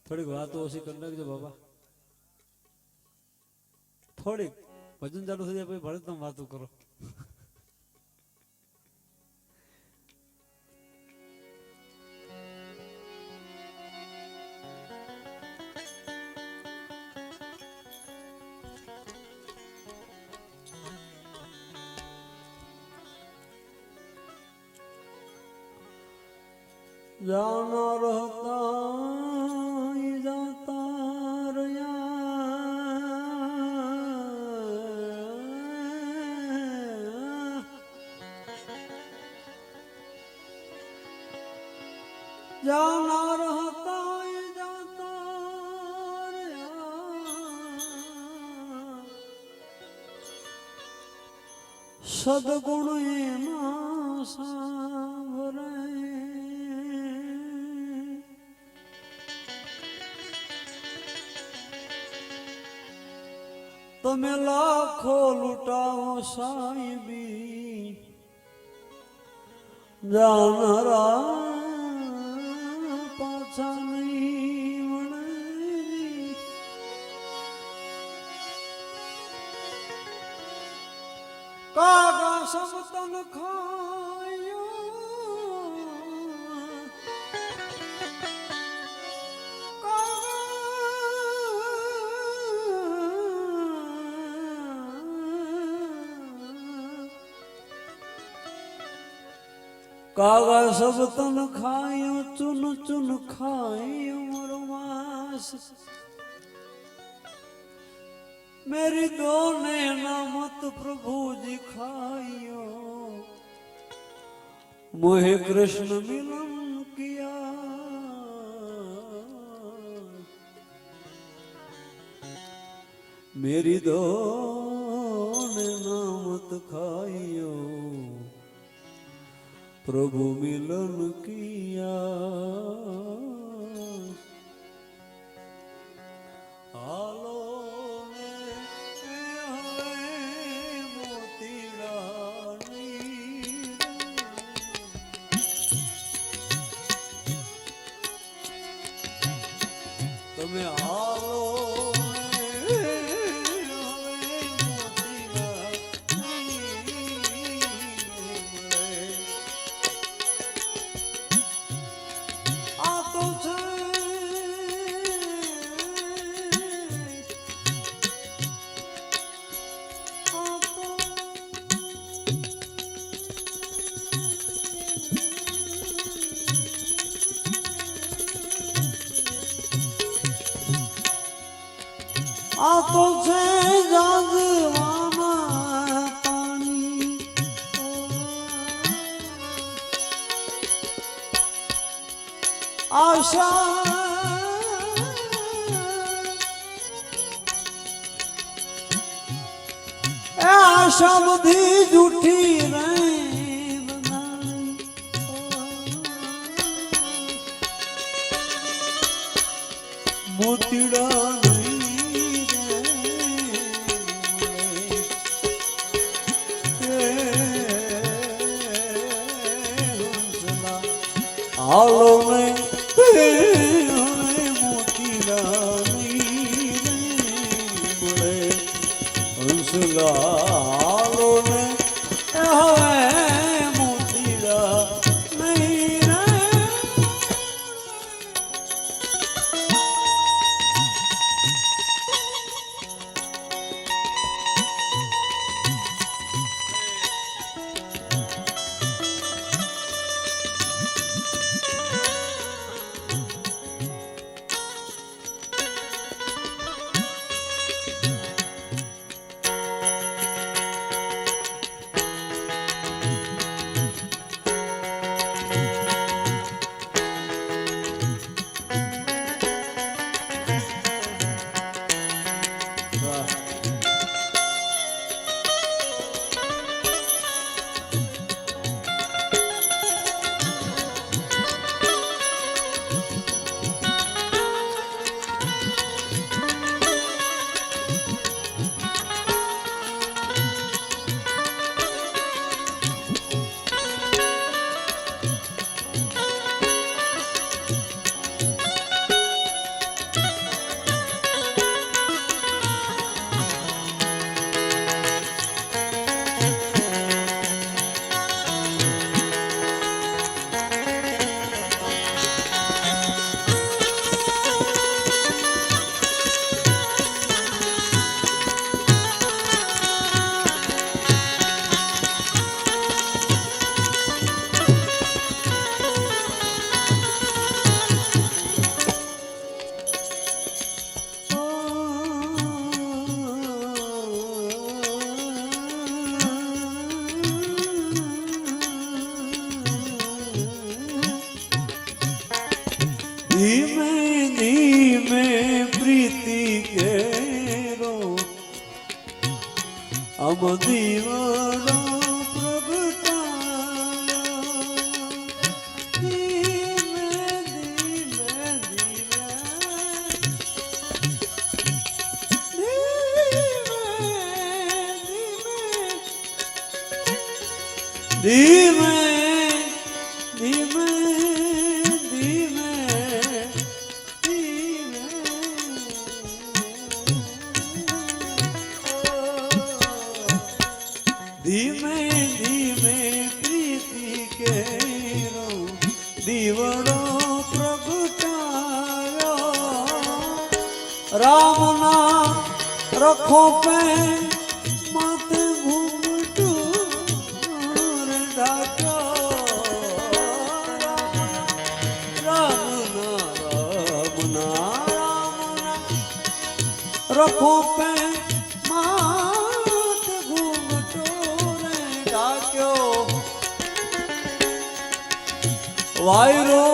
થોડીક વાતો ઓછી કરી નાખજો બાબા. થોડીક ભજન ચાલુ થઈ જાય પછી ભલે તમે વાતો કરો. जाना रहता जाता रया जाना रहता जाता रया सदगुण सावरे તમે લાખો લૂંટાવો સાહેબી જાનારા પાછા નહીં વળે કાગા સમતન ખાયો कागा सब तन खायो चुन चुन खायो मरमास मेरी दोने नामत प्रभु जी खायो मोहे कृष्ण मिलन किया मेरी दोने नामत खायो प्रभु मिलन किया आलो ने मोतीरानी तमे आलो आ तो छे जागवाना पानी आशा आशा बधी झूठी रहे मोतीड़ा आलो में मोतीला बोले हंसला आलो में मोतीला नहीं રામ દીવડો પ્રગટાયો ધીમે ધીમે ધીમે ધીમે ધીમે ધીમે ધીમે પ્રીતિ કેરો દીવડો પ્રગટાયો રામ ના રખો પે માથે ઘૂમટું ઢાક્યો રામ ના રખો પે વાયરો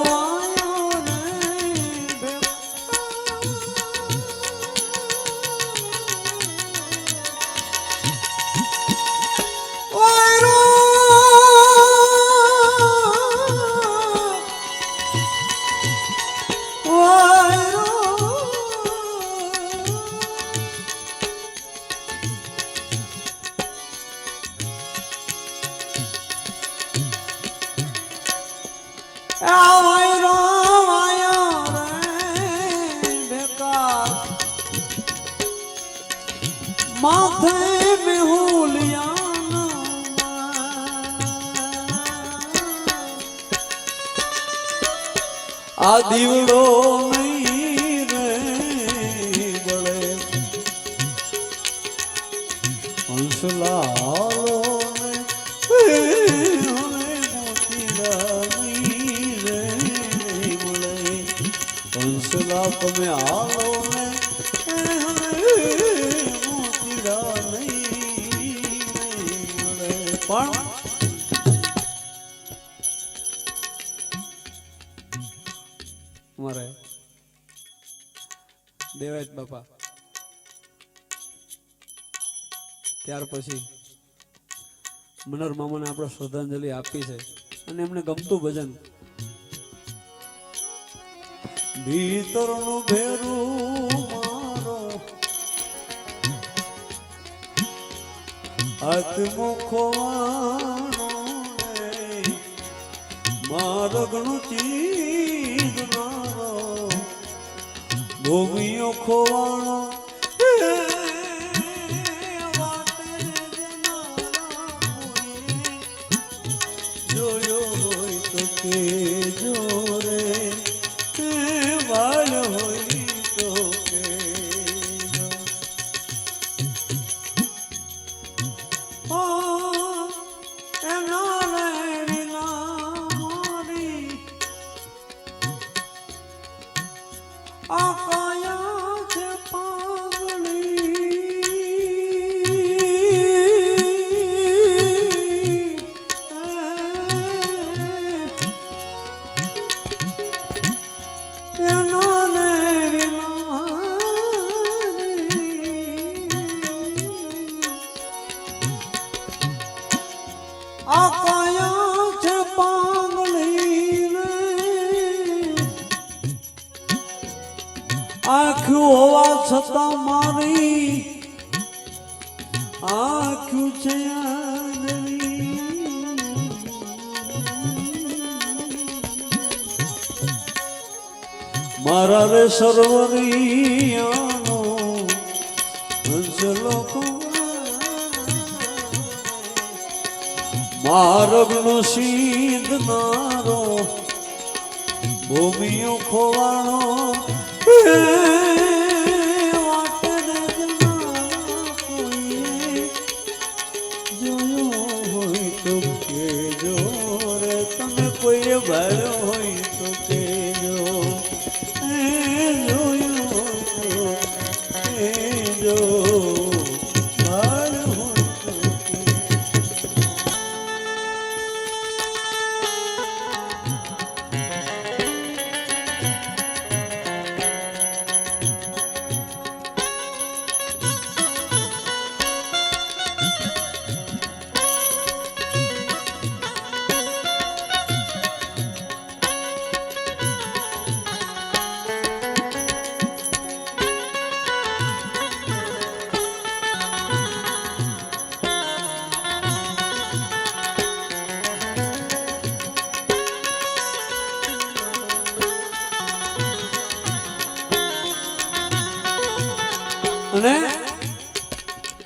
माथे में हुलियाना आ दीवड़ो नहीं रे बड़े हंसलालो हंसला तुम्हें आलो ने પણ મારે દેવાયત બાપા ત્યાર પછી મનોહર મામાને આપણે શ્રદ્ધાંજલિ આપી છે અને એમને ગમતું ભજન ભીતરનું ભેરું મારો આત્મખોવાનો માર્ગનું ચીજનારો ભૂમિયો ખોવાણો જોયો હોય તો કે જોરે વાલ હોય તો કે આખ્યું હોવા છતાં મારી આખ્યું છે મારા રે સર્વરિયાનો હંસલો માર્ગનો સીધનારો ભૂમિયો ખોવાણો જોયો હોય તો કેજો રે તમે કોઈ ભાડ્યો હોય તો કેજો જોયો હોય તો કેજો ભાડ્યો હોય તો અને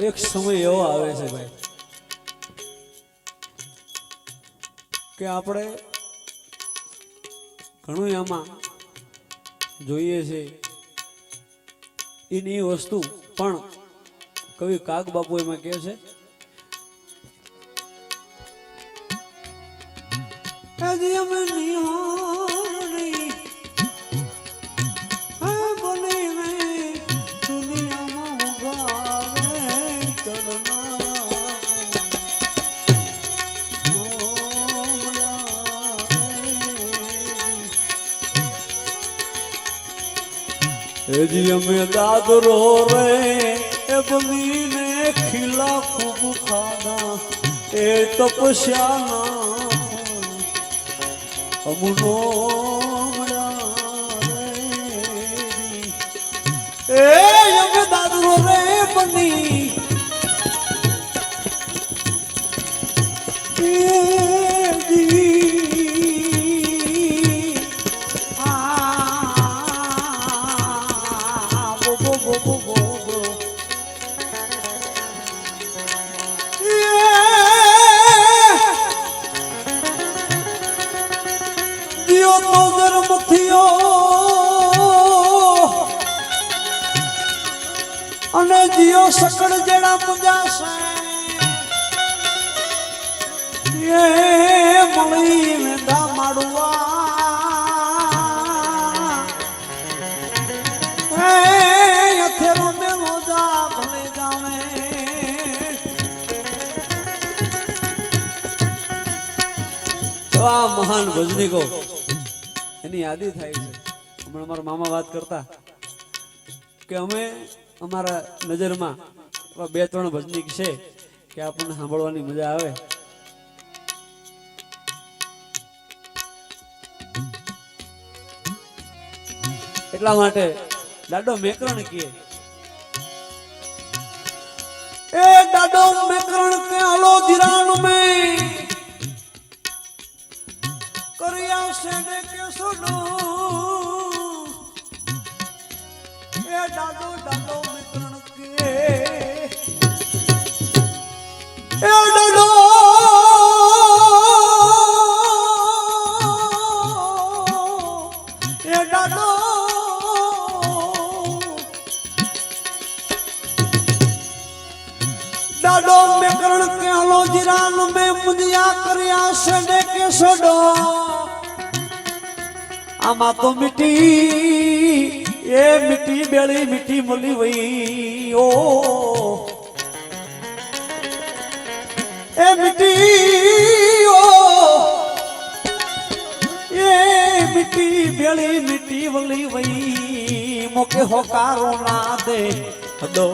એક સમય એવો આવે છે ભાઈ કે આપણે ઘણું આમાં જોઈએ છે એની વસ્તુ પણ કવિ કાગ બાપુ એમાં કહે છે जी हमें दादरो रे ए बनी ने खिला खूब खाना ए तपस्या अमुनो ए हमें दादरो रे बनी અને જીઓ સકળ જેડા મુજાશે એ મળી મેંદા માડવા એ અથેરો મે મોજા ભલે જાવે તો આ મહાન ભજનીકો એની યાદી થાય છે હમણાં અમારા મામા વાત કરતા કે અમે અમારા નજરમાં બે ત્રણ ભજનીક છે કે આપણને સાંભળવાની મજા આવે એટલા માટે દાડો મેકરણ કહે એ દાડો મેકરણ કે હલો ધીરાણ મે કરિયા છે ને કે સુનો એ દાડો દાડો મેકરણ કે એ દાડો એ દાડો दाडो में करण के हलो जिरान में मुदिया करिया सडे के सडो आमा तो मिट्टी ये मिट्टी बेली मिट्टी मोली वही ओ ए मिट्टी ओ ये मिट्टी बेली मिट्टी वली वही मोके होकारो ना दे हदो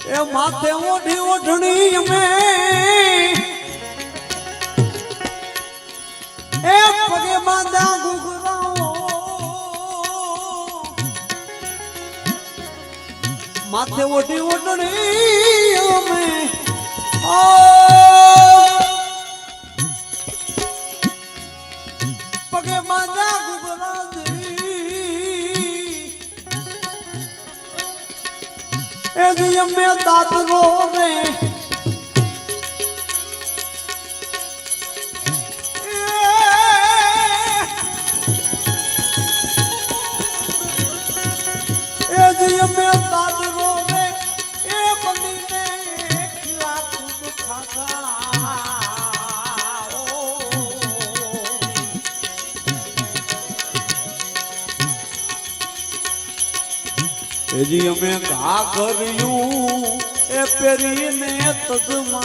ए माथे ओढ़ी ओढ़नी में ए पगे बांधा घुघराओ माथे ओढ़ी ओढ़नी में ओ पगे बांधा घुघरा में दाद रो रे में दाद रो रे ए बंदी ने खिला खूब खागा जी हमें घा करियूं ए पेरी ने तदमा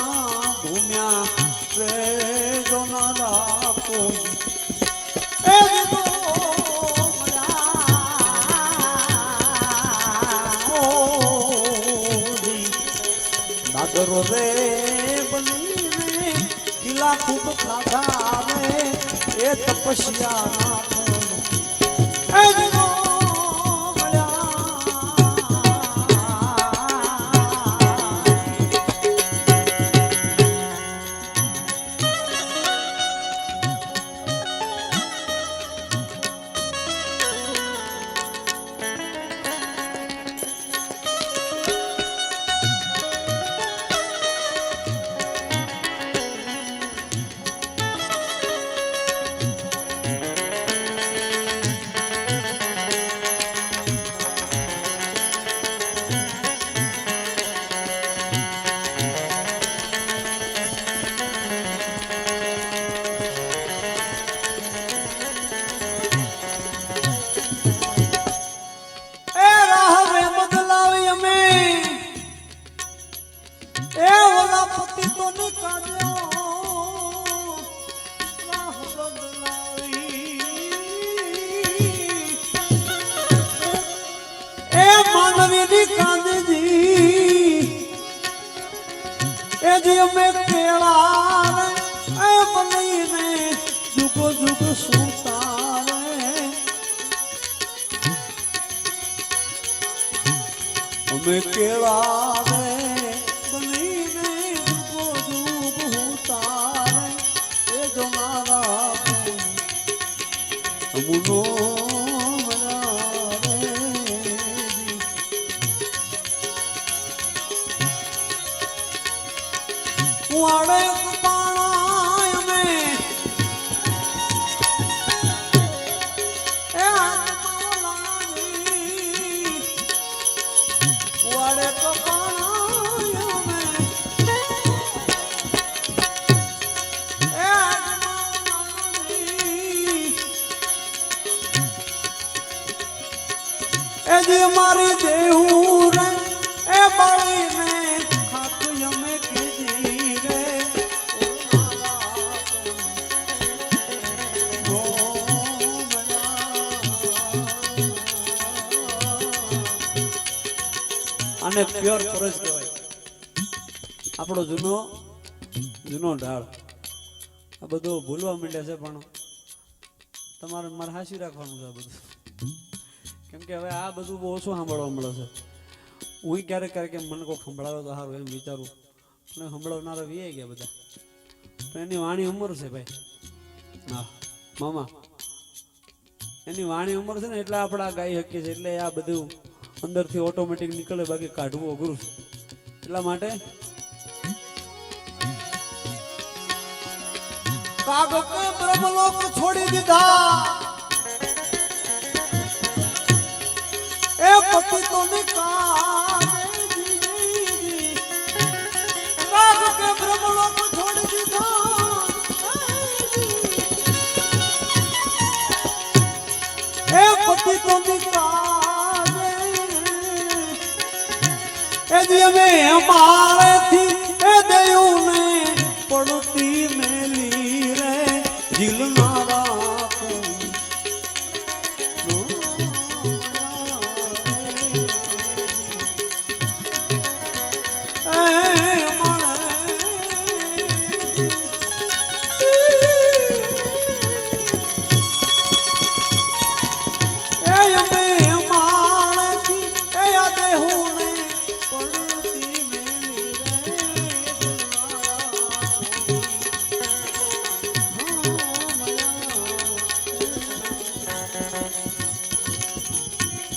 घूम्या रे जो ना राखो ए दो मया ओ दी दादरो रे बनी ने किला खूब खाधा रे ए तपस्या ना ए दो માનવીની કાંદજી એ જે અમે કેળા એ બનીને જુગો જુગ સુતારે અમે કેળા બનીને જુગો જુગ સુતારે એ જો મારા અમુનો વાડે પાણાય મે એ આત્માલાની વાડે પાણાય મે એ આત્માલાની એ જે મારી દેહું રે એ બળીને ખાતું અમે કીધી આને પ્યોર ફરજ કહેવાય. આપણો જૂનો ઢાળ આ બધું ભૂલવા માંડ્યા છે, પણ તમારે મારે હાંસી રાખવાનું છે આ બધું, કેમ કે હવે આ બધું બહુ ઓછું સાંભળવા મળે છે. હું ક્યારેક મને કોઈ સંભળાવે તો સારું એમ વિચારું, અને સંભળાવનારા વી ગયા બધા, પણ એની વાણી ઉંમર છે ભાઈ. હા મામા, એની વાણી ઉંમર છે ને એટલે આપણે આ ગાઈ શકીએ છીએ, એટલે આ બધું અંદરથી ઓટોમેટિક નીકળે, બાકી કાઢવું અઘરું છે. એટલા માટે કાગક બ્રહ્મલોક છોડી દીધા એ પતિ તો કાગક બ્રહ્મલોક છોડી દીધા એ પતિ તો અમે અમારેથી એ દયું ને પડતી મેલી રે દિલ ના રાખું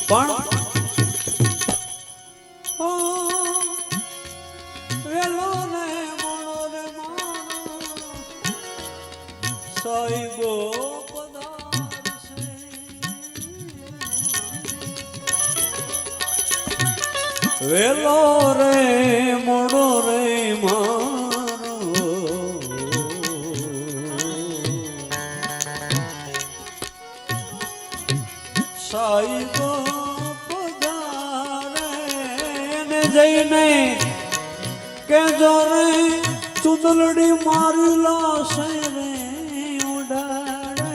પણ વેલો ને મોણો રે માણો સાઈબો પધારશે વેલો રે મોણો રે માણો સાઈબો જઈને કે જોરે ચુંદલડી મારી લાશે રે ઉડાડે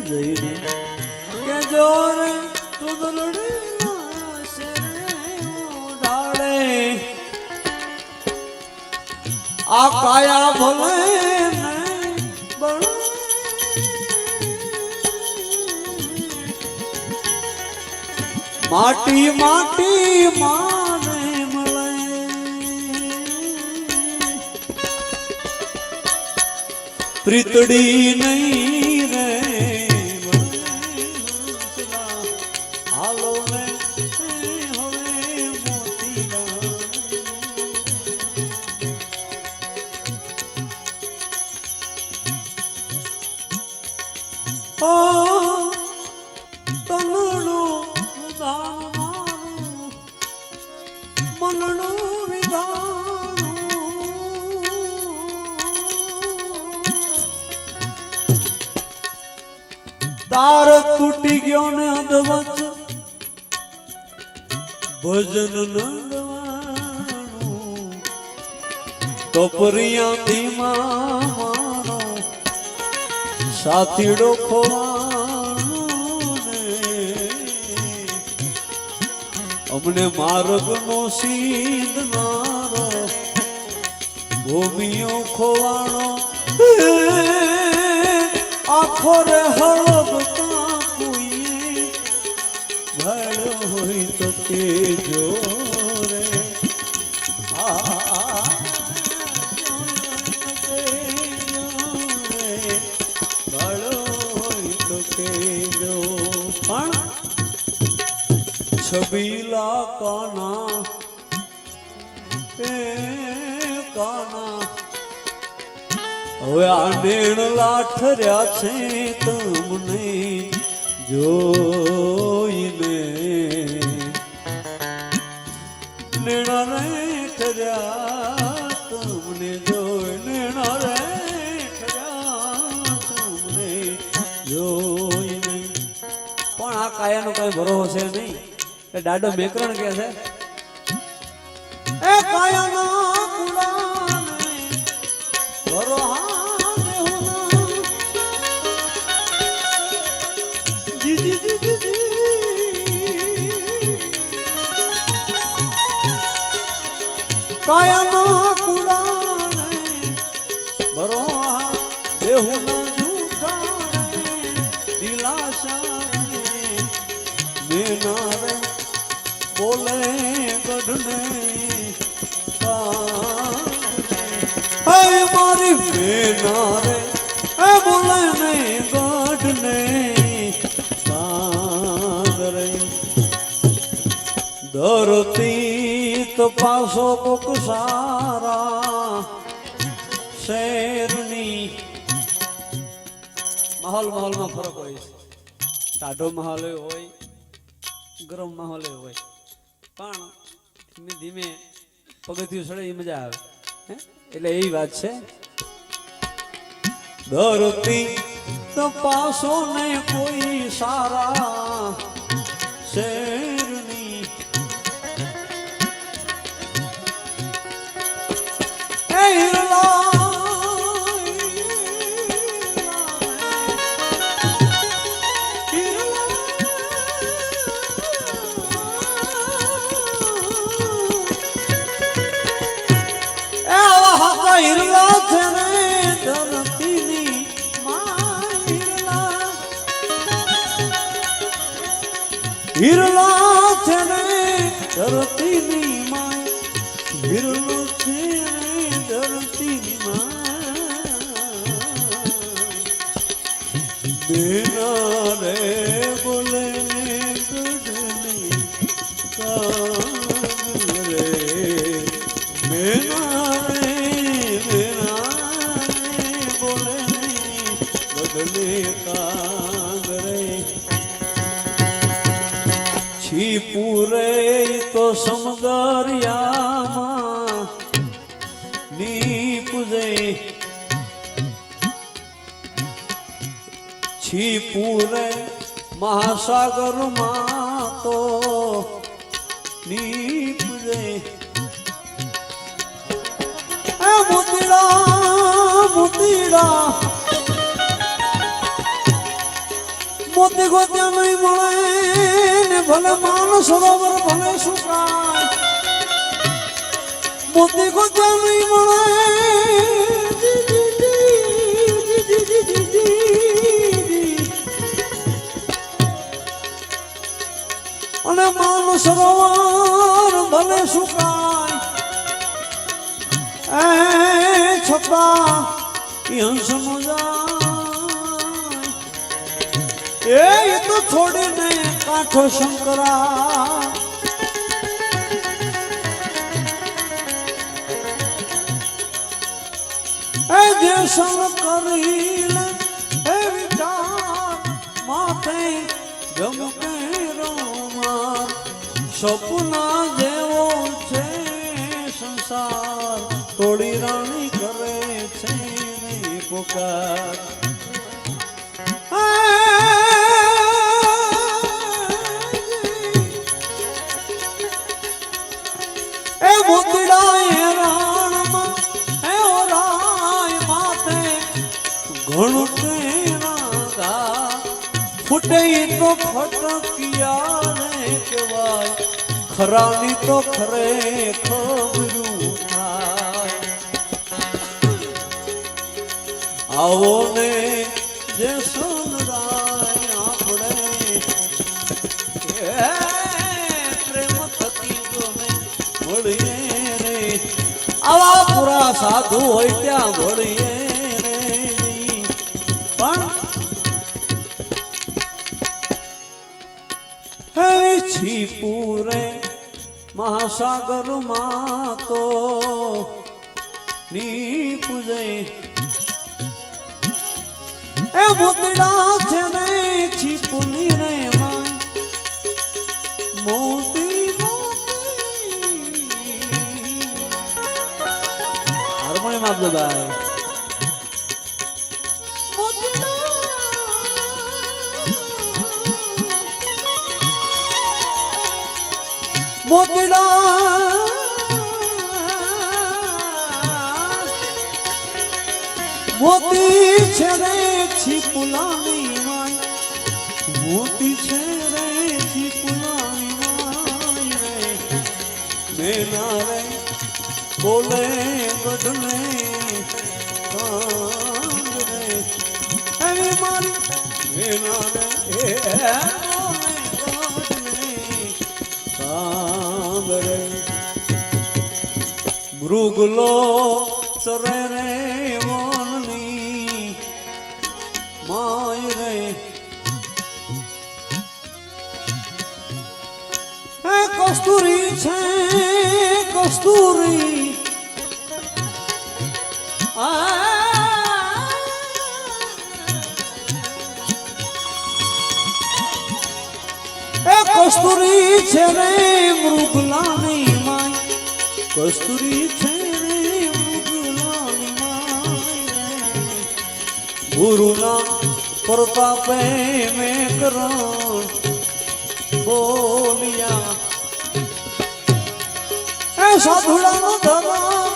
જઈને કે જોરે ચુંદલડી લાશે રે ઉડાડે આ કાયા ભલે ને બળ માટી માટી માને મળે પ્રીતડી નહીં રે હાલો ને હવે મોતી ઓ તનડું મનનું વિધાન તાર તૂટી ગયો ને અદવચ ભજન નડવાનું તો પ્રિયાંતીમાં મારો સાથીડો ખોવાનો ને અમને માર્ગનો સીધનારો ભૂમિયો ખોવાણો આખો રે હળગતા કોઈ ભળ્યો હોય તો કેજો રે છબીલા કાના કાના હવે આ નેણ લાઠર્યા છે તમને જોઈને નેણા રે ઠર્યા તમને જોઈ નેણા રે ઠર્યા તમને જોઈને પણ આ કાયાનો કઈ ભરોસો છે નહીં એ દાડો મેકરણ કે છે એ કાયાનો કુડાને ભરોહા દેહુના જી જી જી જી કાયાનો કુડાને ભરોહા દેહુના જૂઠા દિલાસા મેનારે બોલે ગઢને હે મારી મેનારે હે બોલે ને ગઢને કાંગરે ધરતી તો પાસો કોક સારા શેરની માહોલમાં ફરક હોય છે ટાઢો માહોલ હોય ગરમ માહોલ હોય પણ ધીમે ધીમે પગથિયું ચડે એ મજા આવે એટલે એવી વાત છે ધરતી તો પાસો ને કોઈ સારા શેરની હિરલા છે ને ધરતીની માય હિરલો છે ધરતીની માય મેના રે બોલે ગઢને કાંગરે મેના રે બોલે ગઢને કાંગરે પૂરે તો સમદરિયામાં નીપજે છીપુરે મહાસાગરમાં તો નીપજે મોતીડા મોતીડા મોતી ગોત્યા નહીં મળે ભલે માન સરોવર ભલે સુકાય મોતી ગોત્યા નહીં મળે અને માન સરોવર ભલે સુકાય એ છતાં એ હંસ મજા એ તો છોડીને કાઠો શંકરા એ જે સમ કરીને એ વિચાર માથે ગમકે રોમા સપના જેવો છે સંસાર તોડી રાણી કરે છે નહીં પોકાર મોતીડા રાણમાં એ ઘણું તેના ગા ફૂટે તો ફટકિયા રે કહેવાય ખરાની તો ખરે ખબરું થાય આવો ને જે સોનરાય આપણે પ્રેમ થકી ગમે મળીએ રે આવા પૂરા સાધુ હોય ત્યાં મળીએ રે પણ છીપુરે મહાસાગરમાં તો નીપુજે એ મોતીડા છે ને છીપુની રે માં મોતી હાર્મોનિયમ આપજો ભાઈ મોતીડા મોતી છે રે છીપુલાની માય મોતી છે રે છીપુલાની માય રે મેના રે બોલે બદલે કાંગ રે એવી મારી મેના રે મૃગલો ચરે રે વનની માય રે હે કસ્તુરી છે કસ્તુરી એ કસ્તુરી છે રે મૃગલાની માય કસ્તુરી છે રે મૃગલાની માય ગુરુના પ્રતાપે મેં કરણ બોલિયા એ સાધુડાનો ધરા